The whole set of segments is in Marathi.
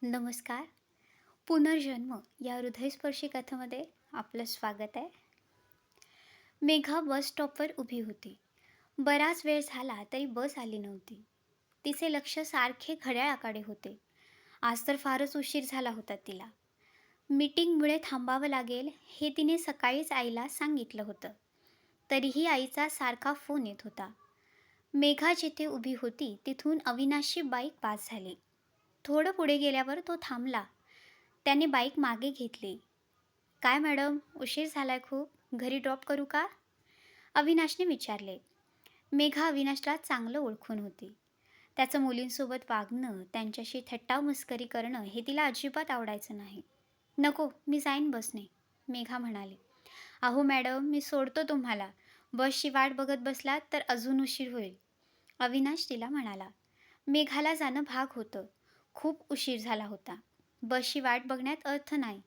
नमस्कार. पुनर्जन्म या हृदयस्पर्शी कथेमध्ये आपलं स्वागत आहे. मेघा बस स्टॉपवर उभी होती. बराच वेळ झाला तरी बस आली नव्हती. तिचे लक्ष सारखे घड्याळाकडे होते. आज तर फारच उशीर झाला होता तिला. मीटिंगमुळे थांबावं लागेल हे तिने सकाळीच आईला सांगितलं होतं. तरीही आईचा सारखा फोन येत होता. मेघा जिथे उभी होती तिथून अविनाशची बाईक पास झाली. थोडं पुढे गेल्यावर तो थांबला. त्याने बाईक मागे घेतली. "काय मॅडम, उशीर झालाय खूप. घरी ड्रॉप करू का?" अविनाशने विचारले. मेघा अविनाशला चांगलं ओळखून होती. त्याचं मुलींसोबत वागणं, त्यांच्याशी थट्टा मस्करी करणं हे तिला अजिबात आवडायचं नाही. "नको, मी जाईन बसने," मेघा म्हणाली. "अहो मॅडम, मी सोडतो तुम्हाला. बसची वाट बघत बसलात तर अजून उशीर होईल," अविनाश तिला म्हणाला. मेघाला जाणं भाग होतं. खूप उशीर झाला होता. बसची वाट बघण्यात अर्थ नाही.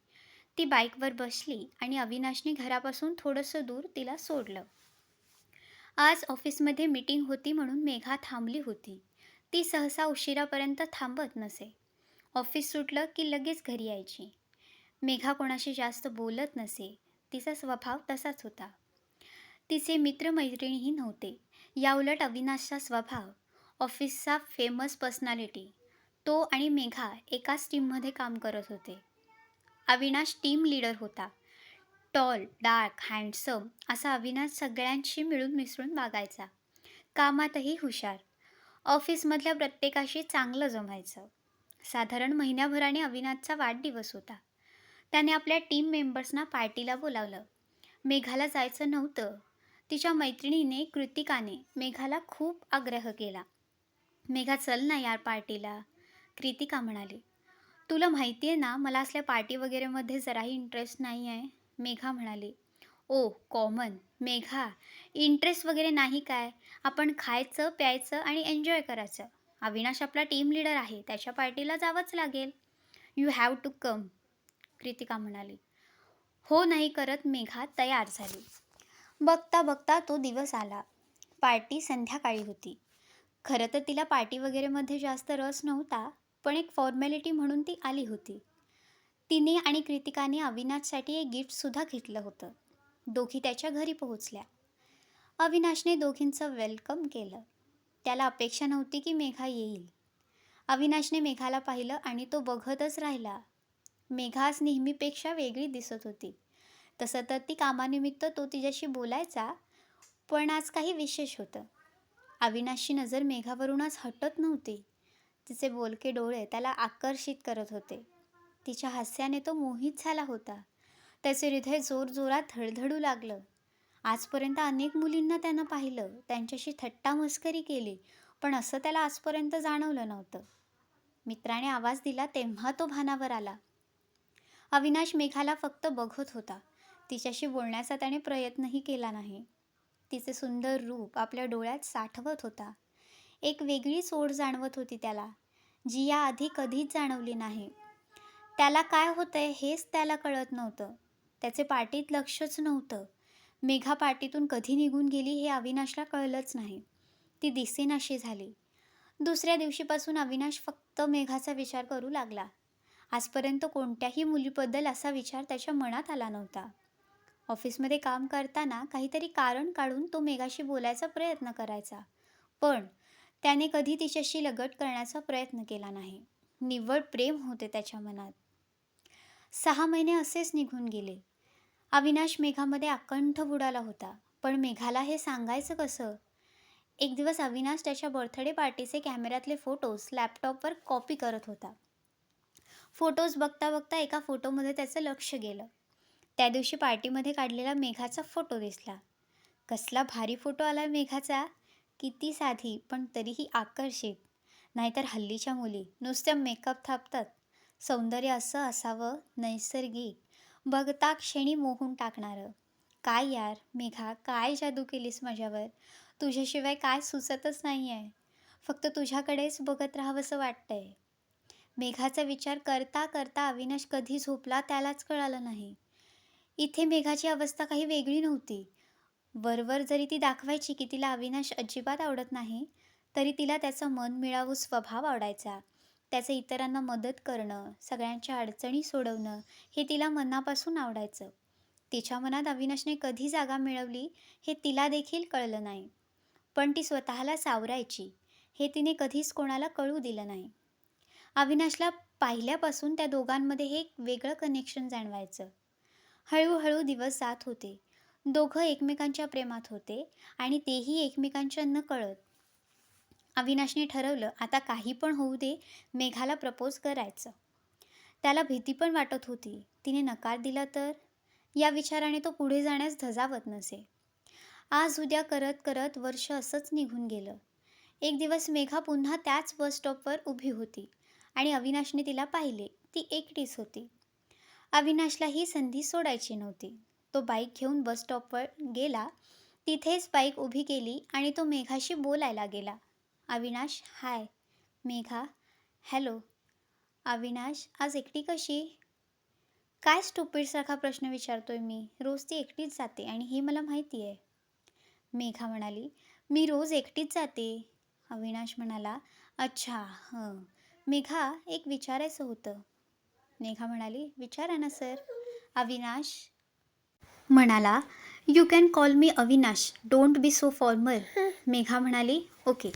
ती बाईकवर बसली आणि अविनाशने घरापासून थोडंसं दूर तिला सोडलं. आज ऑफिसमध्ये मीटिंग होती म्हणून मेघा थांबली होती. ती सहसा उशिरापर्यंत थांबत नसे. ऑफिस सुटलं की लगेच घरी यायची. मेघा कोणाशी जास्त बोलत नसे. तिचा स्वभाव तसाच होता. तिचे मित्रमैत्रिणीही नव्हते. याउलट अविनाशचा स्वभाव, ऑफिसचा फेमस पर्सनॅलिटी, तो आणि मेघा एकाच टीममध्ये काम करत होते. अविनाश टीम लीडर होता. टॉल, डार्क, हँडसम असा अविनाश सगळ्यांशी मिळून मिसळून वागायचा. कामातही हुशार. ऑफिसमधल्या प्रत्येकाशी चांगलं जमायचं. साधारण महिन्याभराने अविनाशचा वाढदिवस होता. त्याने आपल्या टीम मेंबर्सना पार्टीला बोलावलं. मेघाला जायचं नव्हतं. तिच्या मैत्रिणीने कृतिकाने मेघाला खूप आग्रह केला. "मेघा, चल ना यार पार्टीला," कृतिका म्हणाली. "तुला माहिती आहे ना, मला असल्या पार्टी वगैरेमध्ये जराही इंटरेस्ट नाही आहे," मेघा म्हणाली. "ओ कॉमन, मेघा, इंटरेस्ट वगैरे नाही काय. आपण खायचं, प्यायचं आणि एन्जॉय करायचं. अविनाश आपला टीम लीडर आहे. त्याच्या पार्टीला जावंच लागेल. You have to come," Kritika म्हणाली. हो नाही करत मेघा तयार झाली. बघता बघता तो दिवस आला. पार्टी संध्याकाळी होती. खरं तर तिला पार्टी वगैरेमध्ये जास्त रस नव्हता, पण एक फॉर्मॅलिटी म्हणून ती आली होती. तिने आणि कृतिकाने अविनाशसाठी एक गिफ्टसुद्धा घेतलं होतं. दोघी त्याच्या घरी पोहोचल्या. अविनाशने दोघींचं वेलकम केलं. त्याला अपेक्षा नव्हती की मेघा येईल. अविनाशने मेघाला पाहिलं आणि तो बघतच राहिला. मेघा आज नेहमीपेक्षा वेगळी दिसत होती. तसं तर ती कामानिमित्त तो तिच्याशी बोलायचा, पण आज काही विशेष होतं. अविनाशची नजर मेघावरूनच हटत नव्हती. तिचे बोलके डोळे त्याला आकर्षित करत होते. तिच्या हास्याने तो मोहित झाला होता. त्याचे हृदय जोरजोरात धडधडू लागलं. आजपर्यंत अनेक मुलींना त्यानं पाहिलं, त्यांच्याशी थट्टा मस्करी केली, पण असं त्याला आजपर्यंत जाणवलं नव्हतं. मित्राने आवाज दिला तेव्हा तो भानावर आला. अविनाश मेघाला फक्त बघत होता. तिच्याशी बोलण्याचा त्याने प्रयत्नही केला नाही. तिचे सुंदर रूप आपल्या डोळ्यात साठवत होता. एक वेगळीच ओढ जाणवत होती त्याला, जी याआधी कधीच जाणवली नाही. त्याला काय होतंय हेच त्याला कळत नव्हतं. त्याचे पार्टीत लक्षच नव्हतं. मेघा पार्टीतून कधी निघून गेली हे अविनाशला कळलंच नाही. ती दिसेनाशी झाली. दुसऱ्या दिवशीपासून अविनाश फक्त मेघाचा विचार करू लागला. आजपर्यंत कोणत्याही मुलीबद्दल असा विचार त्याच्या मनात आला नव्हता. ऑफिसमध्ये काम करताना काहीतरी कारण काढून तो मेघाशी बोलायचा प्रयत्न करायचा, पण त्याने कधी तिच्याशी लगट करण्याचा प्रयत्न केला नाही. निव्वळ प्रेम होते त्याच्या मनात. 6 महिने असेच निघून गेले. अविनाश मेघामध्ये अकंठ बुडाला होता, पण मेघाला हे सांगायचं कसं? एक दिवस अविनाश त्याच्या बर्थडे पार्टीचे कॅमेऱ्यातले फोटोज लॅपटॉपवर कॉपी करत होता. फोटोज बघता बघता एका फोटोमध्ये त्याचं लक्ष गेलं. त्या दिवशी पार्टीमध्ये काढलेला मेघाचा फोटो दिसला. कसला भारी फोटो आला मेघाचा. किती साधी पण तरीही आकर्षित. नाहीतर हल्लीच्या मुली नुसत्या मेकअप थापतात. सौंदर्य असं असावं, नैसर्गिक, बघता क्षणी मोहून टाकणारं. काय यार मेघा, काय जादू केलीस माझ्यावर. तुझ्याशिवाय काय सुचतच नाही आहे. फक्त तुझ्याकडेच बघत राहावंसं वाटतंय. मेघाचा विचार करता करता अविनाश कधी झोपला त्यालाच कळालं नाही. इथे मेघाची अवस्था काही वेगळी नव्हती. वरवर जरी ती दाखवायची की तिला अविनाश अजिबात आवडत नाही, तरी तिला त्याचा मनमिळावू स्वभाव आवडायचा. त्याचं इतरांना मदत करणं, सगळ्यांच्या अडचणी सोडवणं हे तिला मनापासून आवडायचं. तिच्या मनात अविनाशने कधी जागा मिळवली हे तिला देखील कळलं नाही. पण ती स्वतःला सावरायची हे तिने कधीच कोणाला कळू दिलं नाही. अविनाशला पाहिल्यापासून त्या दोघांमध्ये हे एक वेगळं कनेक्शन जाणवायचं. हळूहळू दिवस जात होते. दोघं एकमेकांच्या प्रेमात होते आणि तेही एकमेकांच्या नकळत. अविनाशने ठरवलं आता काही पण होऊ दे, मेघाला प्रपोज करायचं. त्याला भीती पण वाटत होती. तिने नकार दिला तर? या विचाराने तो पुढे जाण्यास धजावत नसे. आज उद्या करत करत वर्ष असंच निघून गेलं. एक दिवस मेघा पुन्हा त्याच बस स्टॉपवर उभी होती आणि अविनाशने तिला पाहिले. ती एकटीच होती. अविनाशला ही संधी सोडायची नव्हती. तो बाईक घेऊन बस स्टॉपवर गेला. तिथेच बाईक उभी केली आणि तो मेघाशी बोलायला गेला. अविनाश, हाय. मेघा, हॅलो. अविनाश, आज एकटी कशी? काय स्टुपिडसारखा प्रश्न विचारतोय मी? रोज ती एकटीच जाते आणि हे मला माहिती आहे. मेघा म्हणाली, मी रोज एकटीच जाते. अविनाश म्हणाला, अच्छा, मेघा, एक विचारायचं होतं. मेघा म्हणाली, विचारा ना सर. अविनाश म्हणाला, you can call me Avinash, don't be so formal. Megha म्हणाली, ओके.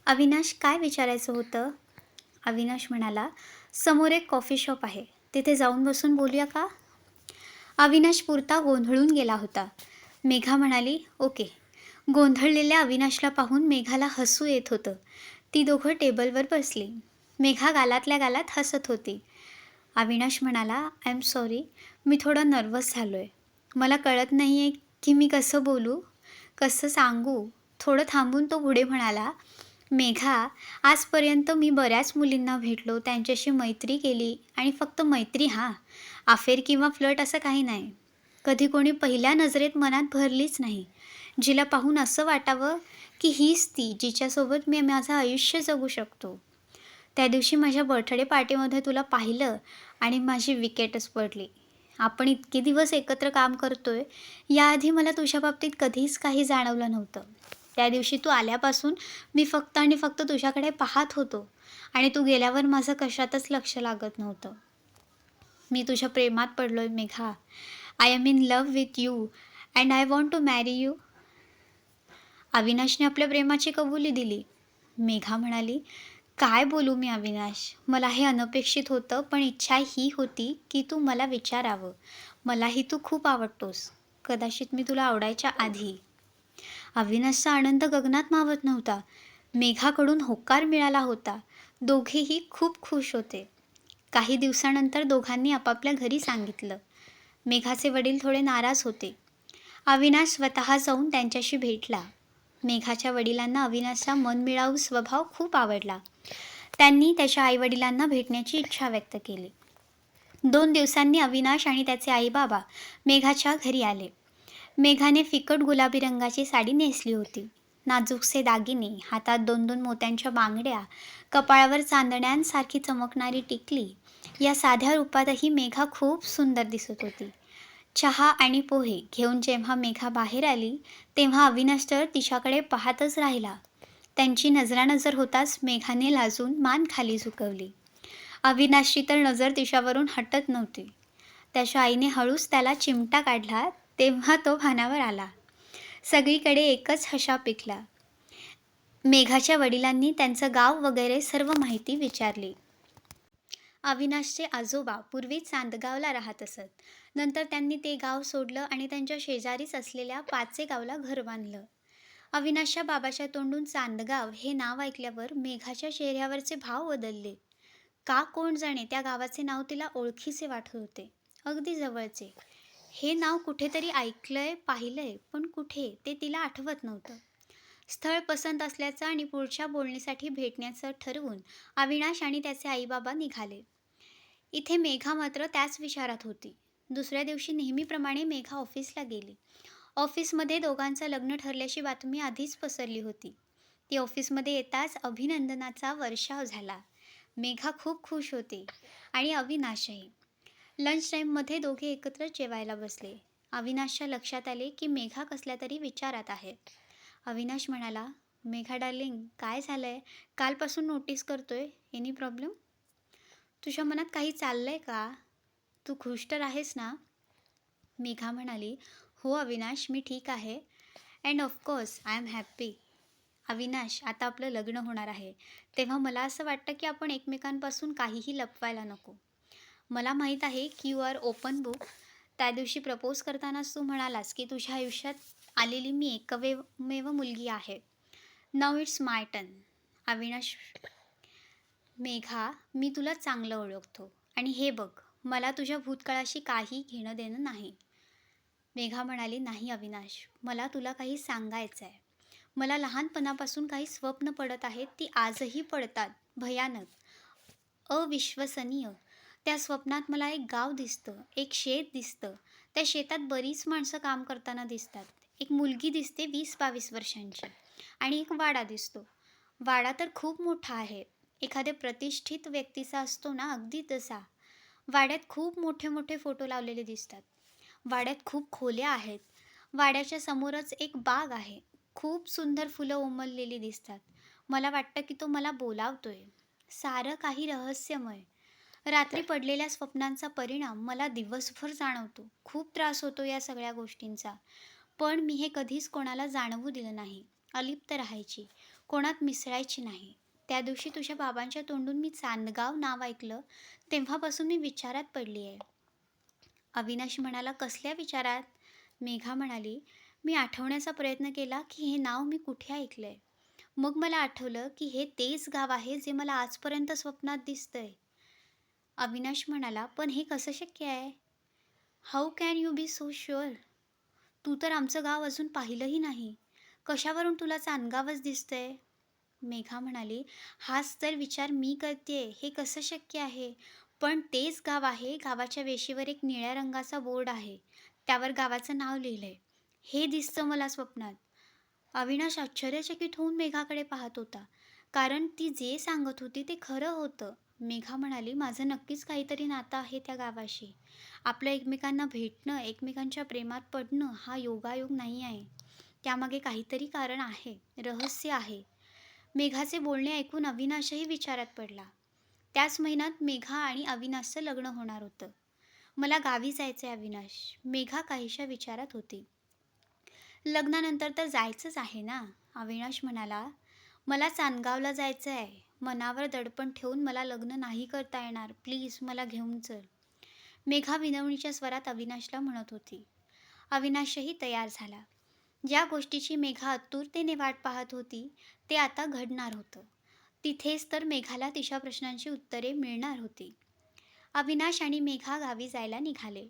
अविनाश, काय विचारायचं होतं? अविनाश म्हणाला, समोर एक कॉफी शॉप आहे, तिथे जाऊन बसून बोलूया का? अविनाश पुरता गोंधळून गेला होता. मेघा म्हणाली, ओके. गोंधळलेल्या अविनाशला पाहून मेघाला हसू येत होतं. ती दोघं टेबलवर बसली. मेघा गालातल्या गालात हसत होती. अविनाश म्हणाला, आय एम सॉरी, मी थोडा नर्वस झालो आहे. मला कळत नाही आहे की मी कसं बोलू, कसं सांगू. थोडं थांबून तो पुढे म्हणाला, मेघा, आजपर्यंत मी बऱ्याच मुलींना भेटलो, त्यांच्याशी मैत्री केली आणि फक्त मैत्री, अफेअर किंवा फ्लर्ट असं काही नाही. कधी कोणी पहिल्या नजरेत मनात भरलीच नाही, जिला पाहून असं वाटावं की हीच ती जिच्यासोबत मी माझं आयुष्य जगू शकतो. त्या दिवशी माझ्या बर्थडे पार्टीमध्ये तुला पाहिलं आणि माझी विकेटच पडली. आपण इतके दिवस एकत्र काम करतोय, याआधी मला तुझ्या बाबतीत कधीच काही जाणवलं नव्हतं. त्या दिवशी तू आल्यापासून मी फक्त आणि फक्त तुझ्याकडे पाहत होतो आणि तू गेल्यावर माझं कशातच लक्ष लागत नव्हतं. मी तुझ्या प्रेमात पडलोय Megha. I am in love with you and I want to marry you. अविनाशने आपल्या प्रेमाची कबुली दिली. मेघा म्हणाली, काय बोलू मी अविनाश, मला हे अनपेक्षित होतं, पण इच्छा ही होती की तू मला विचारावं. मलाही तू खूप आवडतोस, कदाचित मी तुला आवडायच्या आधी. अविनाशचा आनंद गगनात मावत नव्हता. मेघाकडून होकार मिळाला होता. दोघेही खूप खुश होते. काही दिवसानंतर दोघांनी आपापल्या घरी सांगितलं. मेघाचे वडील थोडे नाराज होते. अविनाश स्वतः जाऊन त्यांच्याशी भेटला. मेघाच्या वडिलांना अविनाशचा मनमिळावू स्वभाव खूप आवडला. त्यांनी त्याच्या आईवडिलांना भेटण्याची इच्छा व्यक्त केली. 2 दिवसांनी अविनाश आणि त्याचे आईबाबा मेघाच्या घरी आले. मेघाने फिकट गुलाबी रंगाची साडी नेसली होती. नाजूकसे दागिने, हातात 2-2 मोत्यांच्या बांगड्या, कपाळावर चांदण्यांसारखी चमकणारी टिकली. या साध्या रूपातही मेघा खूप सुंदर दिसत होती. चहा आणि पोहे घेऊन जेव्हा मेघा बाहेर आली, तेव्हा अविनाश तर तिच्याकडे पाहतच राहिला. त्यांची नजरानजर होताच मेघाने लाजून मान खाली झुकवली. अविनाशची तर नजर तिच्यावरून हटत नव्हती. त्याच्या आईने हळूच त्याला चिमटा काढला, तेव्हा तो भानावर आला. सगळीकडे एकच हशा पिकला. मेघाच्या वडिलांनी त्यांचं गाव वगैरे सर्व माहिती विचारली. अविनाशचे आजोबा पूर्वी चांदगावला राहत असत. नंतर त्यांनी ते गाव सोडलं आणि त्यांच्या शेजारीच असलेल्या पाचेगावला घर बांधलं. अविनाशच्या बाबाच्या तोंडून चांदगाव हे नाव ऐकल्यावर मेघाच्या चेहऱ्यावरचे भाव बदलले. का कोण जाणे त्या गावाचे नाव तिला ओळखीचे वाटत होते, अगदी जवळचे. हे नाव कुठेतरी ऐकलंय, पाहिलंय, पण कुठे ते तिला आठवत नव्हतं. स्थळ पसंत असल्याचं आणि पुढच्या बोलणीसाठी भेटण्याचं ठरवून अविनाश आणि त्याचे आईबाबा निघाले. इथे मेघा मात्र त्याच विचारात होती. दुसऱ्या दिवशी नेहमीप्रमाणे मेघा ऑफिसला गेली. ऑफिसमध्ये दोघांचं लग्न ठरल्याची बातमी आधीच पसरली होती. ती ऑफिसमध्ये येताच अभिनंदनाचा वर्षाव झाला. मेघा खूप खुश होती आणि अविनाशही. लंच टाईममध्ये दोघे एकत्र जेवायला बसले. अविनाशच्या लक्षात आले की मेघा कसल्या तरी विचारात आहे. अविनाश म्हणाला, मेघा डार्लिंग, काय झालंय? कालपासून नोटीस करतोय, एनी प्रॉब्लेम? तुझ्या मनात काही चाललंय का? तू खुश तर आहेस ना? मेघा म्हणाली, "हो अविनाश, मी ठीक आहे. And of course I am happy." Avinash, आता आपलं लग्न होणार आहे. तेव्हा मला असं वाटतं की आपण एकमेकांपासून काहीही लपवायला नको. मला माहीत आहे की यू आर ओपन बुक. त्या दिवशी प्रपोज करतानाच तू म्हणालास की तुझ्या आयुष्यात आलेली मी एकमेव मुलगी आहे. Now it's my turn. Avinash, Megha, मी तुला चांगलं ओळखतो आणि हे बघ, मला तुझ्या भूतकाळाशी काही घेणं देणं नाही. मेघा म्हणाली, "नाही अविनाश, मला तुला काही सांगायचं आहे. मला लहानपणापासून काही स्वप्न पडत आहेत, ती आजही पडतात. भयानक, अविश्वसनीय. त्या स्वप्नात मला एक गाव दिसतं, एक शेत दिसतं. त्या शेतात बरीच माणसं काम करताना दिसतात. एक मुलगी दिसते 20-22 वर्षांची आणि एक वाडा दिसतो. वाडा तर खूप मोठा आहे. एखाद्या प्रतिष्ठित व्यक्तीचा असतो ना, अगदी तसा. वाड्यात खूप मोठे मोठे फोटो लावलेले दिसतात. वाड्यात खूप खोल्या आहेत. वाड्याच्या समोरच एक बाग आहे. खूप सुंदर फुलं उमललेली दिसतात. मला वाटतं की तो मला बोलावतोय. सारं काही रहस्यमय. रात्री पडलेल्या स्वप्नांचा परिणाम मला दिवसभर जाणवतो. खूप त्रास होतो या सगळ्या गोष्टींचा. पण मी हे कधीच कोणाला जाणवू दिलं नाही. अलिप्त राहायची. कोणात मिसळायची नाही. त्या दिवशी तुझ्या बाबांच्या तोंडून मी चांदगाव नाव ऐकलं, तेव्हापासून मी विचारात पडली आहे. अविनाश म्हणाला, "कसल्या विचारात?" मेघा म्हणाली, "मी आठवण्याचा प्रयत्न केला की हे नाव मी कुठे ऐकलंय. मग मला आठवलं की हे तेच गाव आहे जे मला आजपर्यंत स्वप्नात दिसतंय." अविनाश म्हणाला, "पण हे कसं शक्य आहे? How can you be so sure? तू तर आमचं गाव अजून पाहिलंही नाही. कशावरून तुला चांदगावच दिसतंय?" मेघा म्हणाली, "हाच तर विचार मी करतेय. हे कसं शक्य आहे? पण तेच गाव आहे. गावाच्या वेशीवर एक निळ्या रंगाचा बोर्ड आहे. त्यावर गावाचं नाव लिहिलंय. हे दिसतं मला स्वप्नात." अविनाश आश्चर्यचकित होऊन मेघाकडे पाहत होता. कारण ती जे सांगत होती ते खरं होतं. मेघा म्हणाली, "माझं नक्कीच काहीतरी नातं आहे त्या गावाशी. आपलं एकमेकांना भेटणं, एकमेकांच्या प्रेमात पडणं हा योगायोग नाही आहे. त्यामागे काहीतरी कारण आहे, रहस्य आहे." मेघाचे बोलणे ऐकून अविनाशही विचारात पडला. त्याच महिन्यात मेघा आणि अविनाशचं लग्न होणार होतं. "मला गावी जायचंय अविनाश." मेघा काहीशा विचारात होती. "लग्नानंतर तर जायचंच आहे ना?" अविनाश म्हणाला, "मला चांदगावला जायचं आहे. मनावर दडपण ठेवून मला लग्न नाही करता येणार. प्लीज मला घेऊन चल." मेघा विनवणीच्या स्वरात अविनाशला म्हणत होती. अविनाशही तयार झाला. ज्या गोष्टीची मेघा आतुरतेने वाट पाहत होती, ते आता घडणार होतं. तिथेच तर मेघाला तिच्या प्रश्नांची उत्तरे मिळणार होती. अविनाश आणि मेघा गावी जायला निघाले.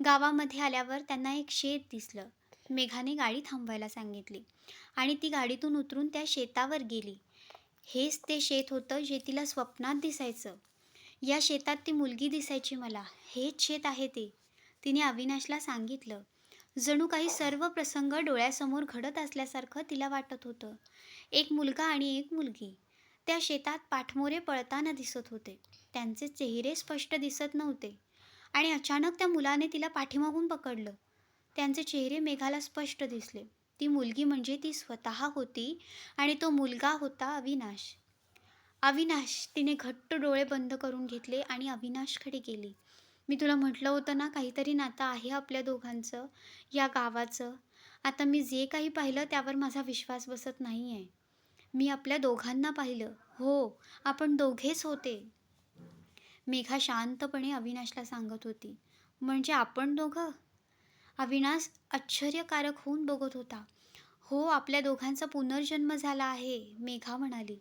गावामध्ये आल्यावर त्यांना एक शेत दिसलं. मेघाने गाडी थांबवायला सांगितली आणि ती गाडीतून उतरून त्या शेतावर गेली. हेच ते शेत होतं जे तिला स्वप्नात दिसायचं. या शेतात ती मुलगी दिसायची मला. हेच शेत आहे ते, तिने अविनाशला सांगितलं. जणू काही सर्व प्रसंग डोळ्यासमोर घडत असल्यासारखं तिला वाटत होतं. एक मुलगा आणि एक मुलगी त्या शेतात पाठमोरे पळताना दिसत होते. त्यांचे चेहरे स्पष्ट दिसत नव्हते आणि अचानक त्या मुलाने तिला पाठीमागून पकडलं. त्यांचे चेहरे मेघाला स्पष्ट दिसले. ती मुलगी म्हणजे ती स्वतः होती आणि तो मुलगा होता अविनाश. अविनाश, तिने घट्ट डोळे बंद करून घेतले आणि अविनाशकडे गेली. "मी तुला म्हटलं होतं ना, काहीतरी नातं आहे आपल्या दोघांचं, या गावाचं. आता मी जे काही पाहिलं त्यावर माझा विश्वास बसत नाही आहे. मी आपल्या दोघांना पाहिलं. हो, आपण दोघेच होते." मेघा शांतपणे अविनाशला सांगत होती. "म्हणजे आपण दोघं?" अविनाश आश्चर्यकारक होऊन बघत होता. "हो, आपल्या दोघांचा पुनर्जन्म झाला आहे," मेघा म्हणाली.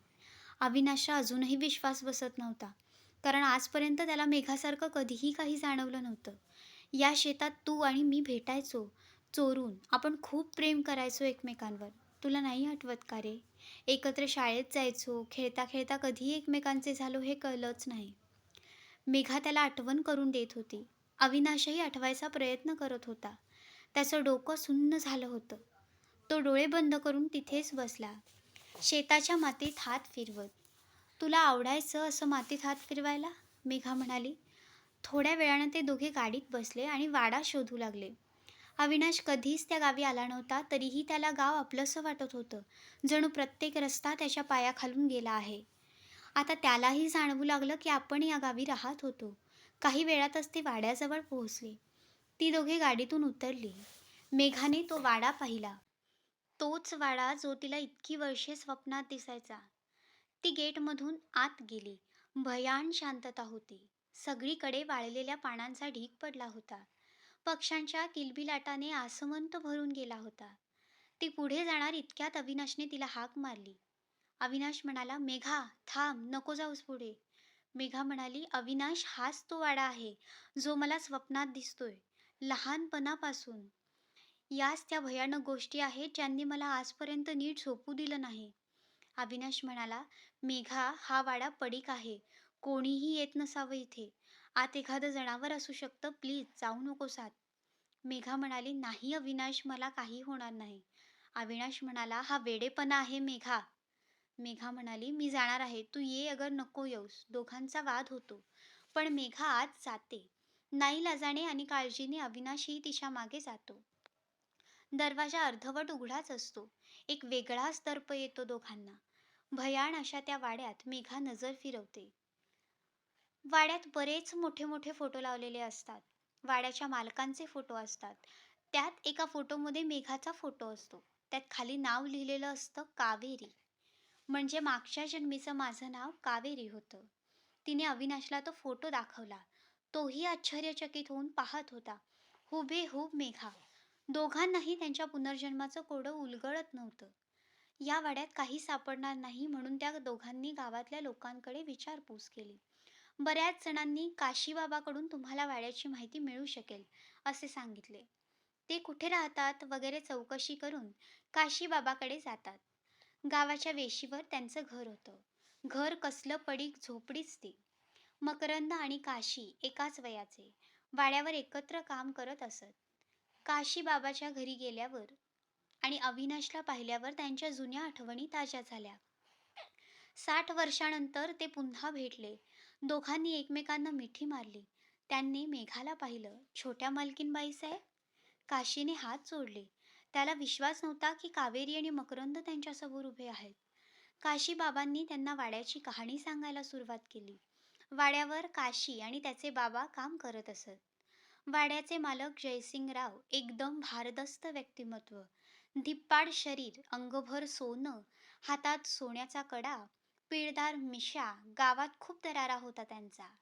अविनाशचा अजूनही विश्वास बसत नव्हता. कारण आजपर्यंत त्याला मेघासारखं कधीही काही जाणवलं नव्हतं. या शेतात तू आणि मी भेटायचो, चोरून. आपण खूप प्रेम करायचो एकमेकांवर. तुला नाही आठवत का रे? एकत्र शाळेत जायचो, खेळता खेळता कधी एकमेकांचे झालो हे कळलंच नाही. मेघा त्याला आठवण करून देत होती. अविनाशही आठवायचा प्रयत्न करत होता. त्याचं डोकं सुन्न झालं होतं. तो डोळे बंद करून तिथेच बसला, शेताच्या मातीत हात फिरवत. "तुला आवडायचं असं मातीत हात फिरवायला?" मेघा म्हणाली. थोड्या वेळानं ते दोघे गाडीत बसले आणि वाडा शोधू लागले. अविनाश कधीच त्या गावी आला नव्हता, तरीही त्याला गाव आपलंसं वाटत होतं. जणू प्रत्येक रस्ता त्याच्या पायाखालून गेला आहे. आता त्यालाही जाणवू लागलं की आपण या गावी राहत होतो. काही वेळातच ते वाड्याजवळ पोहोचले. ती दोघे गाडीतून उतरली. मेघाने तो वाडा पाहिला. तोच वाडा जो तिला इतकी वर्षे स्वप्नात दिसायचा. ती गेटमधून आत गेली. भयान शांतता होती. सगळीकडे वाळलेल्या पानांचा ढीग पडला होता. पक्ष्यांच्या किलबिलाटाने आसमंत भरून गेला होता. ती पुढे जाणार इतक्यात अविनाशने तिला हाक मारली. अविनाश म्हणाला, "मेघा, थांब, नको जाऊस पुढे." मेघा म्हणाली, "अविनाश, हाच तो वाडा आहे, जो मला स्वप्नात दिसतोय. लहानपणापासून. याच त्या भयानक गोष्टी आहेत, ज्यांनी मला आजपर्यंत नीट झोपू दिलं नाही." अविनाश म्हणाला, "मेघा, हा वाडा पडीक आहे. कोणीही येत नसावं इथे. आत एखादं जनावर असू शकतं. प्लीज जाऊ नकोस आत." मेघा म्हणाली, "नाही अविनाश, मला काही होणार नाही." अविनाश म्हणाला, "हा वेडेपणा आहे मेघा." मेघा म्हणाली, "मी जाणार आहे. तू ये अगर नको येऊस." दोघांचा वाद होतो. पण मेघा आत जाते. नाईलाजाने आणि काळजीने अविनाशही तिच्या मागे जातो. दरवाजा अर्धवट उघडाच असतो. एक वेगळाच दर्प येतो दोघांना. भयाण अशा त्या वाड्यात मेघा नजर फिरवते. वाड्यात बरेच मोठे मोठे फोटो लावलेले असतात. वाड्याच्या मालकांचे फोटो असतात. त्यात एका फोटोमध्ये मेघाचा फोटो असतो. त्यात खाली नाव लिहिलेलं असतं कावेरी. म्हणजे मागच्या जन्मीचं माझं नाव कावेरी होतं. तिने अविनाशला तो फोटो दाखवला. तोही आश्चर्यचकित होऊन पाहत होता. हुबेहूब मेघा. दोघांनाही त्यांच्या पुनर्जन्माचं कोडं उलगडत नव्हतं. या वाड्यात काही सापडणार नाही म्हणून त्या दोघांनी गावातल्या लोकांकडे विचारपूस केली. बऱ्याच जणांनी काशीबाबाकडून तुम्हाला वाड्याची माहिती मिळू शकेल असे सांगितले. ते कुठे राहतात वगैरे चौकशी करून काशीबाबाकडे जातात. गावाच्या वेशीवर त्यांचं घर होतं. घर कसलं पडीक झोपडीच ती. मकरंद आणि काशी एकाच वयाचे. वाड्यावर एकत्र काम करत असत. काशी बाबाच्या घरी गेल्यावर आणि अविनाशला पाहिल्यावर त्यांच्या जुन्या आठवणी ताज्या झाल्या. 60 वर्षानंतर ते पुन्हा भेटले. दोघांनी एकमेकांना मिठी मारली. त्यांनी मेघाला पाहिलं. "छोट्या मालकीनबाई साहेब?" काशीने हात जोडले. त्याला विश्वास नव्हता की कावेरी आणि मकरंद त्यांच्यासमोर उभे आहेत. काशी बाबांनी त्यांना वाड्याची कहाणी सांगायला सुरुवात केली. वाड्यावर काशी आणि त्याचे बाबा काम करत असत. वाड्याचे मालक जयसिंगराव एकदम भारदस्त व्यक्तिमत्व. धिप्पाड शरीर, अंगभर सोनं, हातात सोन्याचा कडा, पिळदार मिशा. गावात खूप दरारा होता त्यांचा.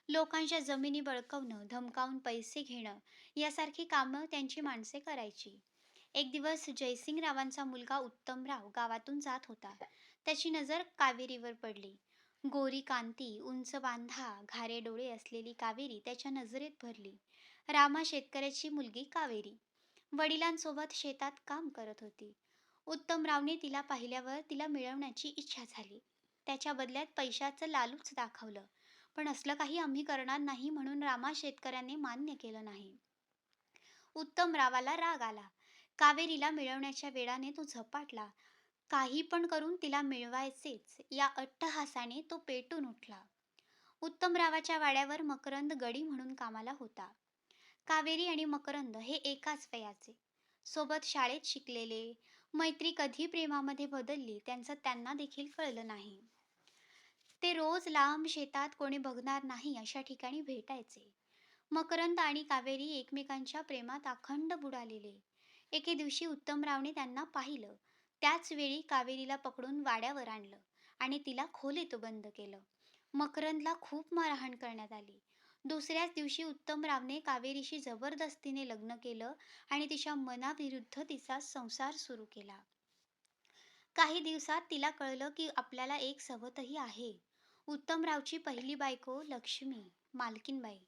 लोकांच्या जमिनी बळकावणं, धमकावून पैसे घेणं यासारखी कामं त्यांची माणसे करायची. एक दिवस जयसिंगरावांचा मुलगा उत्तमराव गावातून जात होता. त्याची नजर कावेरीवर पडली. गोरी कांती, उंच बांधा, घारे डोळे असलेली कावेरी त्याच्या नजरेत भरली. रामा शेतकऱ्याची मुलगी कावेरी वडिलांसोबत शेतात काम करत होती. उत्तमरावने तिला पाहिल्यावर तिला मिळवण्याची इच्छा झाली. त्याच्या बदल्यात पैशाचं लालूच दाखवलं. पण असलं काही आम्ही करणार नाही म्हणून रामा शेतकऱ्याने मान्य केलं नाही. उत्तमरावाला राग आला. कावेरीला मिळवण्याच्या वेळाने तो झपाटला. काही पण करून तिला मिळवायचेच या अट्टहासाने तो पेटून उठला. उत्तमरावाच्या वाड्यावर मकरंद गडी म्हणून कामाला होता. कावेरी आणि मकरंद हे एकाच वयाचे. सोबत शाळेत शिकलेले. मैत्री कधी प्रेमामध्ये बदलली त्यांचं त्यांना देखील कळलं नाही. ते रोज लांब शेतात कोणी बघणार नाही अशा ठिकाणी भेटायचे. मकरंद आणि कावेरी एकमेकांच्या प्रेमात अखंड बुडालेले. एके दिवशी उत्तमरावने त्यांना पाहिलं. त्याच वेळी कावेरीला पकडून वाड्यावर आणलं आणि तिला खोलीत बंद केलं. मकरंदला खूप मारहाण करण्यात आली. दुसऱ्याच दिवशी उत्तमरावने कावेरीशी जबरदस्तीने लग्न केलं आणि तिच्या मनाविरुद्ध तिचा संसार सुरू केला. काही दिवसात तिला कळलं की आपल्याला एक सवतही आहे. उत्तमरावची पहिली बायको लक्ष्मी, मालकीनबाई.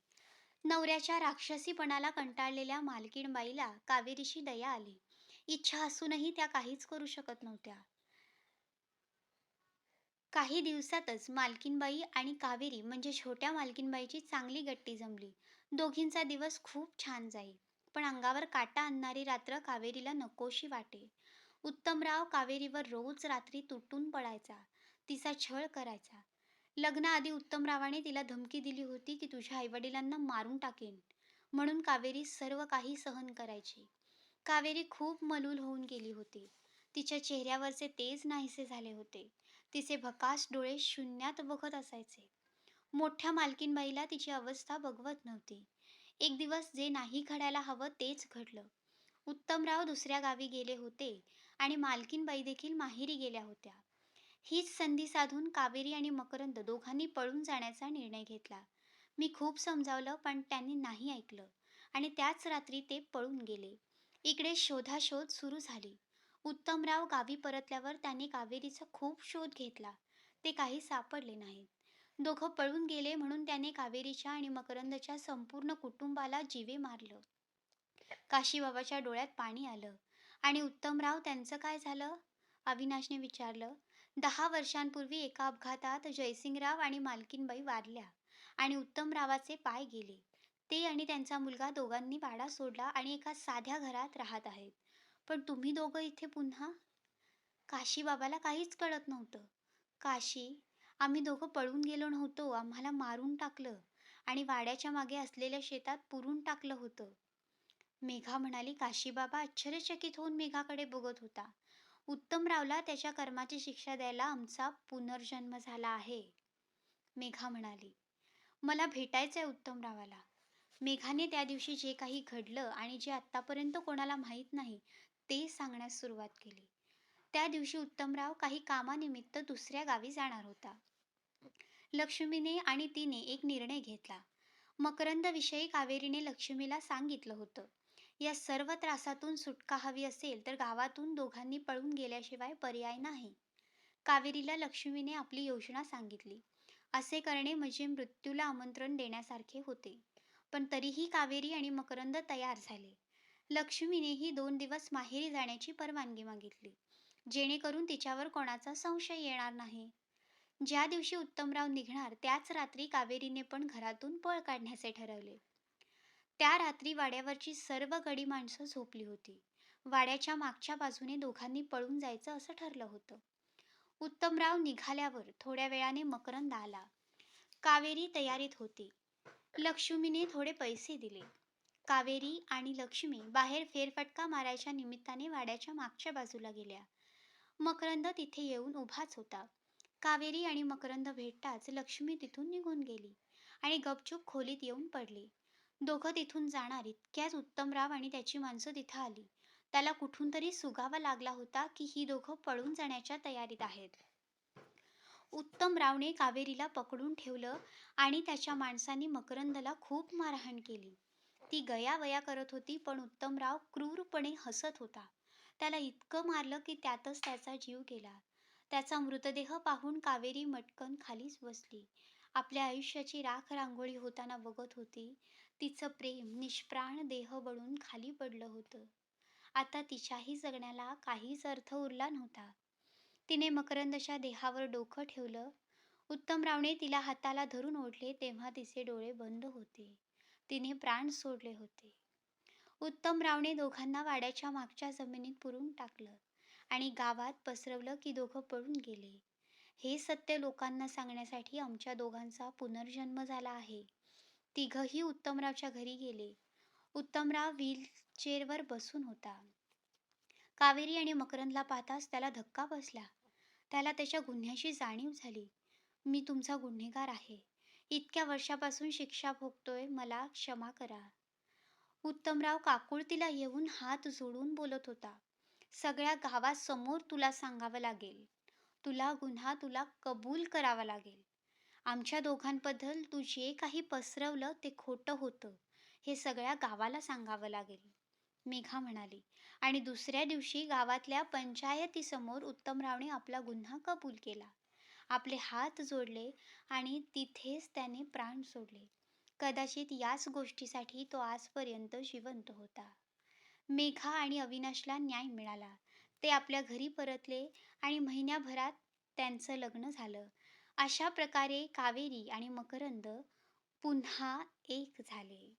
नवऱ्याच्या राक्षसीपणाला कंटाळलेल्या मालकीणबाईला कावेरीशी दया आली. इच्छा असूनही त्या काहीच करू शकत नव्हत्या. काही दिवसातच मालकीनबाई आणि कावेरी म्हणजे छोट्या मालकीनबाईची चांगली गट्टी जमली. दोघींचा दिवस खूप छान जाई. पण अंगावर काटा आणणारी रात्र कावेरीला नकोशी वाटे. उत्तमराव कावेरीवर रोज रात्री तुटून पडायचा. तिचा छळ करायचा. लग्नाआधी उत्तमरावाने तिला धमकी दिली होती की तुझ्या आईवडिलांना मारून टाकेन. म्हणून कावेरी सर्व काही सहन करायची. कावेरी खूप मलूल होऊन गेली होती. तिच्या चेहऱ्यावरचे तेज नाहीसे झाले होते. तिचे भकास डोळे शून्यात बघत असायचे. मोठ्या मालकीणबाईला तिची अवस्था बघवत नव्हती. एक दिवस जे नाही घडायला हवं तेच घडलं. उत्तमराव दुसऱ्या गावी गेले होते आणि मालकीणबाई देखील माहेरी गेल्या होत्या. हीच संधी साधून कावेरी आणि मकरंद दोघांनी पळून जाण्याचा निर्णय घेतला. मी खूप समजावलं पण त्यांनी नाही ऐकलं आणि त्याच रात्री ते पळून गेले. इकडे शोधाशोध सुरू झाली. उत्तमराव गावी परतल्यावर त्याने कावेरीचा खूप शोध घेतला. ते काही सापडले नाहीत. दोघं पळून गेले म्हणून त्याने कावेरीच्या आणि मकरंदच्या संपूर्ण कुटुंबाला जीवे मारलं. काशीबाबाच्या डोळ्यात पाणी आलं. आणि उत्तमराव त्यांचं काय झालं? अविनाशने विचारलं. 10 वर्षांपूर्वी एका अपघातात जयसिंगराव आणि मालकीनबाई वारल्या आणि उत्तमरावाचे पाय गेले. ते आणि त्यांचा मुलगा दोघांनी वाडा सोडला आणि एका साध्या घरात राहत आहेत. पण तुम्ही दोघं इथे पुन्हा? काशीबाबाला काहीच कळत नव्हतं. काशी, आम्ही दोघं पळून गेलो नव्हतो. आम्हाला मारून टाकलं आणि वाड्याच्या मागे असलेल्या शेतात पुरून टाकलं होतं. मेघा म्हणाली. काशीबाबा आश्चर्यचकित होऊन मेघाकडे बघत होता. उत्तमरावला त्याच्या कर्माची शिक्षा द्यायला आमचा पुनर्जन्म झाला आहे, मेघा म्हणाली. मला भेटायचंय उत्तमरावाला. मेघाने त्या दिवशी जे काही घडलं आणि जे आत्तापर्यंत कोणाला माहीत नाही ते सांगण्यास सुरुवात केली. त्या दिवशी उत्तमराव काही कामानिमित्त दुसऱ्या गावी जाणार होता. लक्ष्मीने आणि तिने एक निर्णय घेतला. मकरंदविषयी कावेरीने लक्ष्मीला सांगितलं होतं. या सर्व त्रासातून सुटका हवी असेल तर गावातून दोघांनी पळून गेल्याशिवाय पर्याय नाही. कावेरीला लक्ष्मीने आपली योजना सांगितली. असे करणे म्हणजे मृत्यूला आमंत्रण देण्यासारखे होते. पण तरीही कावेरी आणि मकरंद तयार झाले. लक्ष्मीनेही 2 दिवस माहेरी जाण्याची परवानगी मागितली, जेणेकरून तिच्यावर कोणाचा संशय येणार नाही. ज्या दिवशी उत्तमराव निघणार त्याच रात्री कावेरीने पण घरातून पळ काढण्याचे ठरवले. त्या रात्री वाड्यावरची सर्व गडी माणसं झोपली होती. वाड्याच्या मागच्या बाजूने दोघांनी पळून जायचं असं ठरलं होतं. उत्तमराव निघाल्यावर थोड्या वेळाने मकरंद आला. कावेरी तयारीत होती. लक्ष्मीने थोडे पैसे दिले. कावेरी आणि लक्ष्मी बाहेर फेरफटका मारायच्या निमित्ताने वाड्याच्या मागच्या बाजूला गेल्या. मकरंद तिथे येऊन उभाच होता. कावेरी आणि मकरंद भेटताच लक्ष्मी तिथून निघून गेली आणि गपचूप खोलीत येऊन पडली. दोघं तिथून जाणार इतक्यात उत्तमराव आणि त्याची माणसं तिथं आली. त्याला कुठून तरी सुगावा लागला होता की ही दोघं पळून जाण्याच्या तयारीत आहेत. उत्तमरावने कावेरीला पकडून ठेवलं आणि त्याच्या माणसांनी मकरंदला खूप मारहाण केली. ती गयावया करत होती पण उत्तमराव क्रूरपणे हसत होता. त्याला इतकं मारलं की त्यातच त्याचा जीव गेला. त्याचा मृतदेह पाहून कावेरी मटकन खालीच बसली. आपल्या आयुष्याची राख रांगोळी होताना बघत होती. तिचं प्रेम निष्प्राण देह बळून खाली पडलं होतं. आता तिच्याही जगण्याला काहीच अर्थ उरला नव्हता. तिने मकरंदच्या देहावर डोकं ठेवलं. उत्तमरावने तिला हाताला धरून ओढले तेव्हा तिचे डोळे बंद होते. तिने प्राण सोडले होते. उत्तमरावने दोघांना वाड्याच्या मागच्या जमिनीत पुरून टाकलं आणि गावात पसरवलं की दोघं पळून गेले. हे सत्य लोकांना सांगण्यासाठी आमच्या दोघांचा पुनर्जन्म झाला आहे. तिघही उत्तमरावच्या घरी गेले. उत्तमराव व्हीलचेअरवर बसून होता. कावेरी आणि मकरंदला पाहताच त्याला धक्का बसला. त्याला त्याच्या गुन्ह्याची जाणीव झाली. मी तुमचा गुन्हेगार आहे. इतक्या वर्षापासून शिक्षा भोगतोय. मला क्षमा करा. उत्तमराव काकुळतीला येऊन हात जोडून बोलत होता. सगळ्या गावासमोर तुला सांगावं लागेल. तुला कबूल करावा लागेल. आमच्या दोघांबद्दल तू जे काही पसरवलं ते खोटं होतं. हे सगळ्या गावाला सांगावं लागेल, मेघा म्हणाली. आणि दुसऱ्या दिवशी गावातल्या पंचायतीसमोर उत्तमरावने आपला गुन्हा कबूल केला. आपले हात जोडले आणि तिथेच त्याने प्राण सोडले. कदाचित याच गोष्टीसाठी तो आजपर्यंत जिवंत होता. मेघा आणि अविनाशला न्याय मिळाला. ते आपल्या घरी परतले आणि महिन्याभरात त्यांचं लग्न झालं. अशा प्रकारे कावेरी आणि मकरंद पुन्हा एक झाले.